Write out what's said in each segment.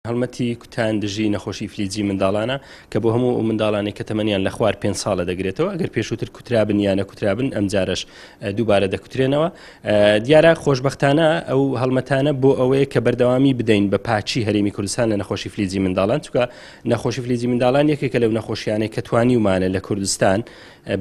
هەڵمەتی کوتان دژی نەخۆشی فلیجی منداڵانە کە بۆ هەموو منداڵانی کە تەمەنیان لە خوار 5 ساڵە دەگرێتەوە ئەگەر پێشووتر کوترابن یان نەکوترابن ئەم جارش دووبارە دەکوترێنەوە. دیارە خۆشبەختانە ئەو هەڵمەتانە بۆ ئەوەیە کە بەردەوامی بدەین بە پاچی هەرێمی کوردستان لە نەخۆشی فلیجی منداڵان، چونکە نەخۆشی فلیجی منداڵان یەکێکە لەو نەخۆشیانەی کە توانی ومانە لە کوردستان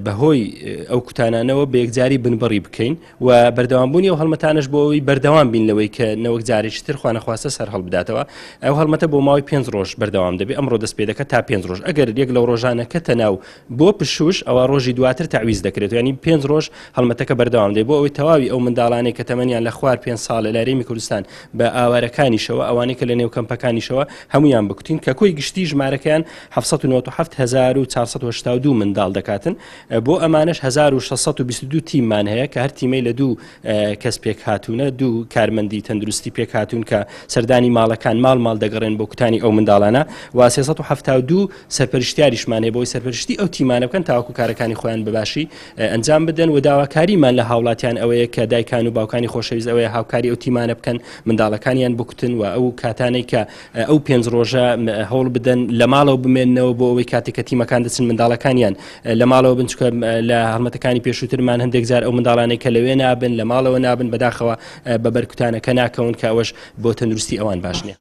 بەهۆی ئەو کوتانانەوە بە یەکجاری بنبڕی بکەین و بەردەوامبوونی ئەو هەڵمەتانش بۆ ئەوی بەردەوام بین لەوەی کە نەوەک جارێکتر خوا نەخواستە سەر هەڵبداتەوە. ئەو هەڵمەتە بۆ ماوەی 5 ڕۆژ بەردەوام دەبێت. ئەمڕۆ دەست پێ دەکات تا 5 ڕۆژ. ئەگەر یەک لەو ڕۆژانە کەتە ناو بۆ پشوش ئەوە ڕۆژی دواتر تعویز دەکرێت، ینی 5 ڕۆژ هەڵمەتەکە بەردەوام دێت بۆ ئەوەی تەواوی ئەو منداڵانەی کە تەمەنیان لە خوار 5 ساڵە لە هەرێمی کوردستان بە ئاوارەکانیشەوە ئەوانەی کە لە نێو کەمپەکانیشەوە هەمویان بکوتین کە کۆی گشتی ژمارەکەیان 797,482 منداڵ دەکاتن. بۆ ئەمانش 1622 تیممان هەیە کە هەر تیمەی لە دوو کەس پێک هاتوونە، دوو کارمەندی تەندروستی پێک هاتوون کە سەردانی ماڵەکان ماڵ دەگەڕێن بۆ کوتانی ئەو منداڵانە و 372 سەرپەرشتیاریشمان هەیە بۆی سەرپەرشتی ئەو تیمانە بکەن تاوەکو کارەکانی خۆیان بەباشی ئەنجام بدەن و داواکاریمان لە هاوڵاتیان ئەوەیە کە دایکان و باوکانی خۆشەویست ئەوەیە هاوکاری ئەو تیمانە بکەن، منداڵەکانیان بکوتن و ئەو کاتانەی کە ئەو 5 ڕۆژە هەوڵ بدەن لە ماڵەوە بمێننەوە بۆ ئەوەی کاتێک کە تیمەکان دەچن منداڵەکانیان لە ماڵەوە بن، چونکە لە هەڵمەتەکانی پێشووترمان هەندێک جار ئەو منداڵانەی کە لەوێ نابن لە ماڵەوە نابن بەداخەوە بە بەرکوتانەکە ناکەون کە ئەوەش بۆ تەندروستی ئەوان باش نییە.